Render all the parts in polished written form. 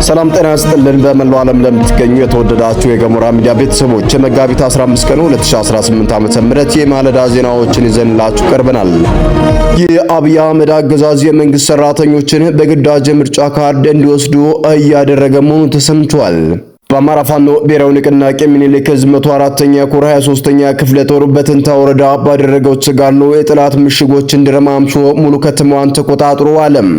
ሰላም ጤና ይስጥልን። በመላው ዓለም ለምትገኙ የተወደዳችሁ የገሞራ ሚዲያ ቤተሰቦች መጋቢት 15 ቀን 2018 ዓ.ም የማለዳ ዜናዎችን ይዘንላችሁ ቀርበናል። የአብይ አህመድ አገዛዝ የመንግስት ሰራተኞችን በግዳጅ ምርጫ ካርድ እንዲወስዱ እያደረገ መሆኑ ተሰምቷል። በአማራ ፋኖ ብሔራዊ ንቅናቄ ምኒልክ ህዝብ 104ኛ ኮር 23ኛ ክፍለ ጦር በትንታ ወረዳ ባደረገው ተጋድሎ የጠላት ምሽጎችን ደረማምሶ ሙሉ ከተማዋን ተቆጣጥሮ አለም።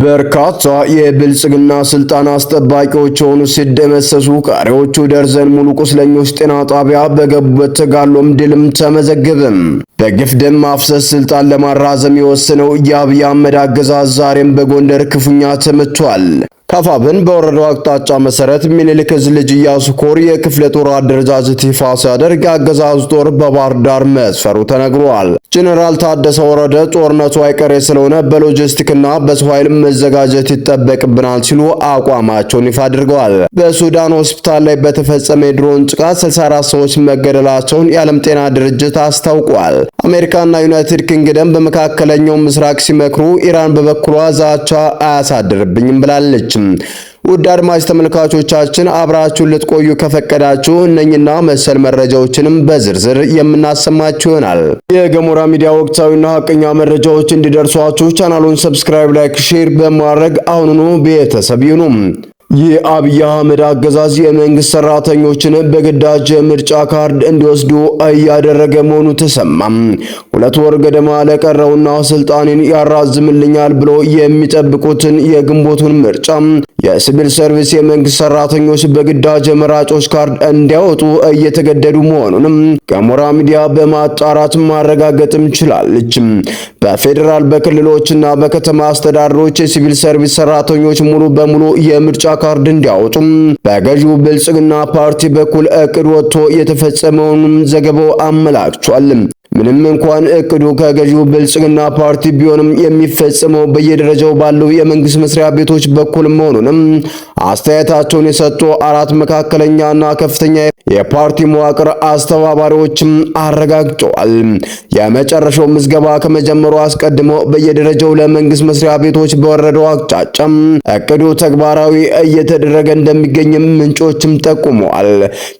በርካታ የብልጽግና ስልጣን አስጠባቂዎች ሆኑ ሲደመሰሱ፣ ቀሪዎቹ ደርዘን ሙሉ ቁስለኞች ጤና ጣቢያ በገቡበት ተጋድሎም ድልም ተመዘገበም። በግፍ ደም ማፍሰስ ስልጣን ለማራዘም የወሰነው የአብይ አህመድ አገዛዝ ዛሬም በጎንደር ክፉኛ ተመቷል። ካፋብን በወረዳው አቅጣጫ መሰረት ምኒልክ ዕዝ ልጅ ኢያሱ ኮር የክፍለ ጦር አደረጃጀት ይፋ ሲያደርግ አገዛዙ ጦር በባህር ዳር መስፈሩ ተነግሯል። ጄኔራል ታደሰ ወረደ ጦርነቱ አይቀሬ ስለሆነ በሎጂስቲክና በሰው ኃይል መዘጋጀት ይጠበቅብናል ሲሉ አቋማቸውን ይፋ አድርገዋል። በሱዳን ሆስፒታል ላይ በተፈጸመ የድሮን ጥቃት 64 ሰዎች መገደላቸውን የዓለም ጤና ድርጅት አስታውቋል። አሜሪካና ዩናይትድ ኪንግደም በመካከለኛው ምስራቅ ሲመክሩ፣ ኢራን በበኩሏ ዛቻ አያሳድርብኝም ብላለች። ውድ አድማጭ ተመልካቾቻችን አብራችሁን ልትቆዩ ከፈቀዳችሁ እነኝና መሰል መረጃዎችንም በዝርዝር የምናሰማችሁ ይሆናል። የገሞራ ሚዲያ ወቅታዊና ሐቀኛ መረጃዎች እንዲደርሷችሁ ቻናሉን ሰብስክራይብ፣ ላይክ፣ ሼር በማድረግ አሁኑኑ ቤተሰብ ይሁኑ። የአብይ አህመድ አገዛዝ የመንግስት ሰራተኞችን በግዳጅ ምርጫ ካርድ እንዲወስዱ እያደረገ መሆኑ ተሰማም። 2 ወር ገደማ ለቀረውና ስልጣኔን ያራዝምልኛል ብሎ የሚጠብቁትን የግንቦቱን ምርጫ የሲቪል ሰርቪስ የመንግስት ሰራተኞች በግዳጅ መራጮች ካርድ እንዲያወጡ እየተገደዱ መሆኑንም ገሞራ ሚዲያ በማጣራት ማረጋገጥም ችላለች። በፌዴራል በክልሎችና በከተማ አስተዳደሮች የሲቪል ሰርቪስ ሰራተኞች ሙሉ በሙሉ የምርጫ ካርድ እንዲያወጡ በገዢው ብልጽግና ፓርቲ በኩል እቅድ ወጥቶ የተፈጸመውን ዘገባው አመላክቷል። ምንም እንኳን እቅዱ ከገዢው ብልጽግና ፓርቲ ቢሆንም የሚፈጸመው በየደረጃው ባለው የመንግስት መስሪያ ቤቶች በኩል መሆኑንም አስተያየታቸውን የሰጡ 4 መካከለኛና ከፍተኛ የፓርቲ መዋቅር አስተባባሪዎችም አረጋግጠዋል። የመጨረሻው ምዝገባ ከመጀመሩ አስቀድሞ በየደረጃው ለመንግስት መስሪያ ቤቶች በወረደው አቅጣጫ እቅዱ ተግባራዊ እየተደረገ እንደሚገኝም ምንጮችም ጠቁመዋል።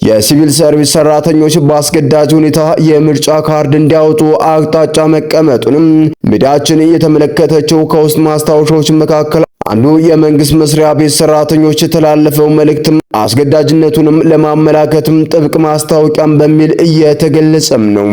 የሲቪል ሰርቪስ ሰራተኞች በአስገዳጅ ሁኔታ የምርጫ ካርድ እንዲያወጡ አቅጣጫ መቀመጡንም ሚዲያችን የተመለከተችው ከውስጥ ማስታወሻዎች መካከል አንዱ የመንግስት መስሪያ ቤት ሰራተኞች የተላለፈው መልእክትም አስገዳጅነቱንም ለማመላከትም ጥብቅ ማስታወቂያም በሚል እየተገለጸም ነው።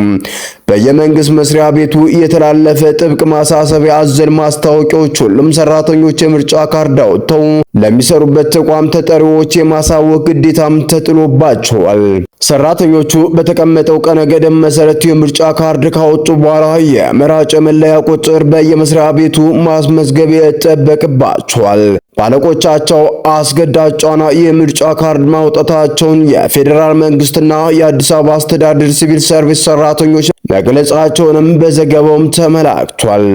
በየመንግስት መስሪያ ቤቱ የተላለፈ ጥብቅ ማሳሰቢያ አዘል ማስታወቂያዎች ሁሉም ሰራተኞች የምርጫ ካርድ አውጥተው ለሚሰሩበት ተቋም ተጠሪዎች የማሳወቅ ግዴታም ተጥሎባቸዋል። ሰራተኞቹ በተቀመጠው ቀነ ገደብ መሰረት የምርጫ ካርድ ካወጡ በኋላ የመራጭ መለያ ቁጥር በየመስሪያ ቤቱ ማስመዝገብ ይጠበቅባቸዋል። ባለቆቻቸው አስገዳጅ ጫና የምርጫ ካርድ ማውጣታቸውን የፌዴራል መንግስትና የአዲስ አበባ አስተዳደር ሲቪል ሰርቪስ ሰራተኞች መግለጻቸውንም በዘገባውም ተመላክቷል።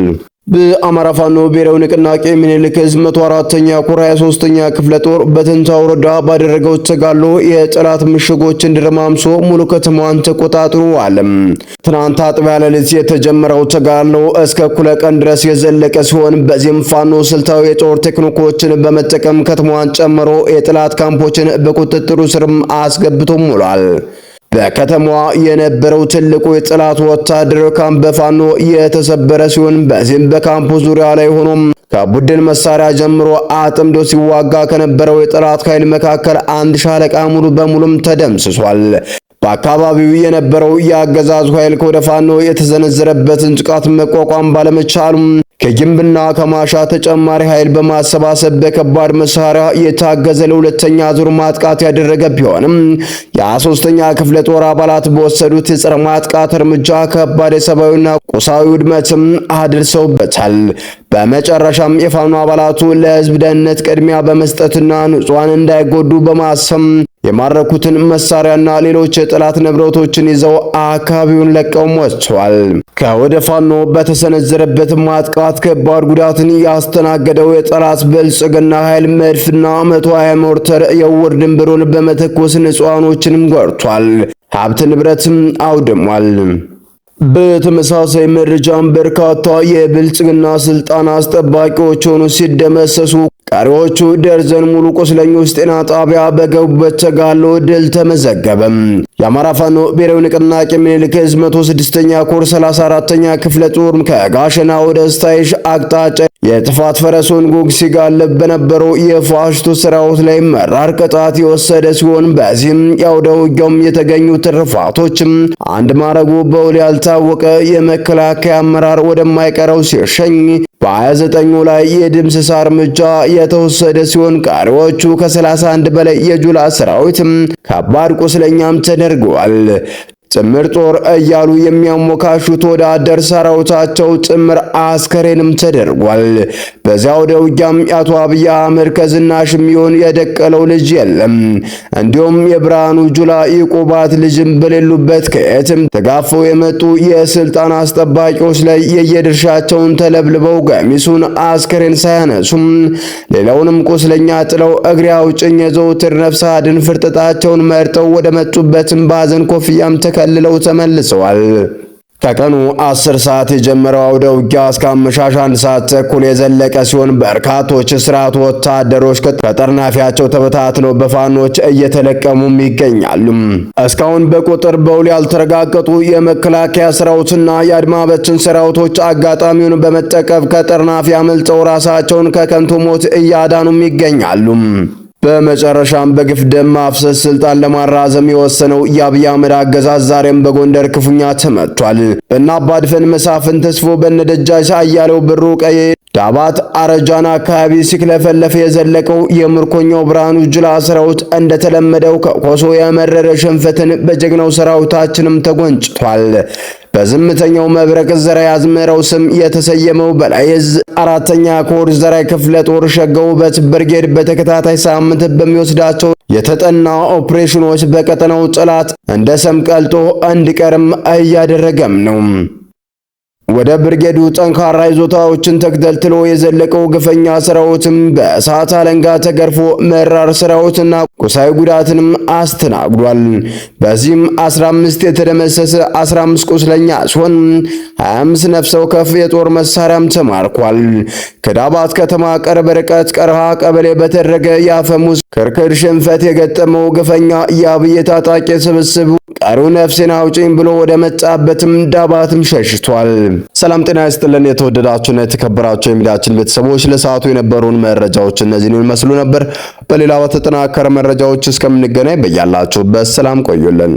በአማራ ፋኖ ብሔራዊ ንቅናቄ ምኒልክ ህዝብ 104ኛ ኮር 23ኛ ክፍለ ጦር በትንታ ወረዳ ባደረገው ተጋድሎ የጠላት ምሽጎችን ደረማምሶ ሙሉ ከተማዋን ተቆጣጥሮ አለም። ትናንት አጥቢያ ሌሊት የተጀመረው ተጋድሎ እስከ እኩለ ቀን ድረስ የዘለቀ ሲሆን በዚህም ፋኖ ስልታዊ የጦር ቴክኒኮችን በመጠቀም ከተማዋን ጨምሮ የጠላት ካምፖችን በቁጥጥሩ ስርም አስገብቶ ውሏል። በከተማዋ የነበረው ትልቁ የጠላት ወታደራዊ ካምፕ በፋኖ የተሰበረ ሲሆን በዚህም በካምፑ ዙሪያ ላይ ሆኖም ከቡድን መሳሪያ ጀምሮ አጥምዶ ሲዋጋ ከነበረው የጠላት ኃይል መካከል 1 ሻለቃ ሙሉ በሙሉም ተደምስሷል። በአካባቢው የነበረው የአገዛዙ ኃይል ከወደ ፋኖ የተዘነዘረበትን ጥቃት መቋቋም ባለመቻሉም ከግንብና ከማሻ ተጨማሪ ኃይል በማሰባሰብ በከባድ መሳሪያ የታገዘ ለሁለተኛ ዙር ማጥቃት ያደረገ ቢሆንም የ23ኛ ክፍለ ጦር አባላት በወሰዱት የጸረ ማጥቃት እርምጃ ከባድ የሰብአዊና ቁሳዊ ውድመትም አድርሰውበታል። በመጨረሻም የፋኖ አባላቱ ለህዝብ ደህንነት ቅድሚያ በመስጠትና ንጹሃን እንዳይጎዱ በማሰብ የማረኩትን መሳሪያና ሌሎች የጠላት ንብረቶችን ይዘው አካባቢውን ለቀው ወጥተዋል። ከወደ ፋኖ በተሰነዘረበት ማጥቃት ከባድ ጉዳትን ያስተናገደው የጠላት ብልጽግና ኃይል መድፍና 120 ሞርተር የውር ድንብሩን በመተኮስ ንጹሃኖችንም ጎድቷል፣ ሀብት ንብረትም አውድሟል። በተመሳሳይ መረጃም በርካታ የብልጽግና ስልጣን አስጠባቂዎች ሆኑ ሲደመሰሱ ቀሪዎቹ ደርዘን ሙሉ ቁስለኞች ጤና ጣቢያ በገቡበት ተጋድሎ ድል ተመዘገበ። የአማራ ፋኖ ብሔራዊ ንቅናቄ ምኒልክ ዕዝ 106ኛ ኮር 34ኛ ክፍለ ጦር ከጋሸና ወደ ስታይሽ አቅጣጫ የጥፋት ፈረሱን ጉግ ሲጋልብ በነበረው የፋሽቱ ሰራዊት ላይ መራር ቅጣት የወሰደ ሲሆን በዚህም የአውደ ውጊያውም የተገኙ ትርፋቶችም አንድ ማረጉ በውል ያልታወቀ የመከላከያ አመራር ወደማይቀረው ሲሸኝ በ29ኙ ላይ የድምሰሳ እርምጃ የተወሰደ ሲሆን ቀሪዎቹ ከ31 በላይ የጁላ ሰራዊትም ከባድ ቁስለኛም ተደርገዋል። ጥምር ጦር እያሉ የሚያሞካሹት ወዳደር ሰራዊታቸው ጥምር አስከሬንም ተደርጓል። በዚያው ውጊያም የአቶ አብይ አህመድ ከዝናሽ የሚሆን የደቀለው ልጅ የለም። እንዲሁም የብርሃኑ ጁላ የቆባት ልጅም በሌሉበት ከየትም ተጋፈው የመጡ የስልጣን አስጠባቂዎች ላይ የየድርሻቸውን ተለብልበው ገሚሱን አስከሬን ሳያነሱም ሌላውንም ቁስለኛ ጥለው እግሬ አውጭኝ የዘውትር ነፍስ አድን ፍርጥጣቸውን መርጠው ወደ መጡበትም ባዘን ኮፍያም ከልለው ተመልሰዋል። ከቀኑ 10 ሰዓት የጀመረው አውደ ውጊያ እስከ አመሻሽ 1 ሰዓት ተኩል የዘለቀ ሲሆን በርካቶች ስርዓቱ ወታደሮች ከጠርናፊያቸው ተበታትነው በፋኖች እየተለቀሙም ይገኛሉ። እስካሁን በቁጥር በውል ያልተረጋገጡ የመከላከያ ሰራዊትና የአድማ በትን ሰራዊቶች አጋጣሚውን በመጠቀም ከጠርናፊ አመልጠው ራሳቸውን ከከንቱ ሞት እያዳኑም ይገኛሉ። በመጨረሻም በግፍ ደም ማፍሰስ ስልጣን ለማራዘም የወሰነው የአብይ አህመድ አገዛዝ ዛሬም በጎንደር ክፉኛ ተመቷል። በአባድፈን መሳፍን ተስፎ በነደጃች አያሌው ብሩ ቀዬ ዳባት አረጃና አካባቢ ሲክለፈለፍ የዘለቀው የምርኮኛው ብርሃኑ ጁላ ሰራዊት እንደተለመደው ከኮሶ የመረረ ሽንፈትን በጀግናው ሰራዊታችንም ተጎንጭቷል። በዝምተኛው መብረቅ ዘራይ አዝመራው ስም የተሰየመው በላይ ዕዝ 4ኛ ኮር ዘራይ ክፍለ ጦር ሸገውበት ብርጌድ በተከታታይ ሳምንት በሚወስዳቸው የተጠና ኦፕሬሽኖች በቀጠናው ጠላት እንደ ሰም ቀልጦ እንዲቀርም እያደረገም ነው። ወደ ብርጌዱ ጠንካራ ይዞታዎችን ተከታትሎ የዘለቀው ግፈኛ ሰራዊትም በእሳት አለንጋ ተገርፎ መራር ሰራዊትና ቁሳዊ ጉዳትንም አስተናግዷል። በዚህም 15 የተደመሰሰ 15 ቁስለኛ ሲሆን 25 ነፍስ ወከፍ የጦር መሳሪያም ተማርኳል። ከዳባት ከተማ ቅርብ ርቀት ቀርሃ ቀበሌ በተደረገ የአፈሙዝ ክርክር ሽንፈት የገጠመው ግፈኛ የአብይ ታጣቂ ስብስብ ቀሪው ነፍሴን አውጪኝ ብሎ ወደ መጣበትም ዳባትም ሸሽቷል። ሰላም ጤና ይስጥልን። የተወደዳችሁና የተከበራችሁ የሚዲያችን ቤተሰቦች ለሰዓቱ የነበሩን መረጃዎች እነዚህን ይመስሉ ነበር። በሌላ በተጠናከረ መረጃዎች እስከምንገናኝ በያላችሁበት ሰላም ቆዩልን።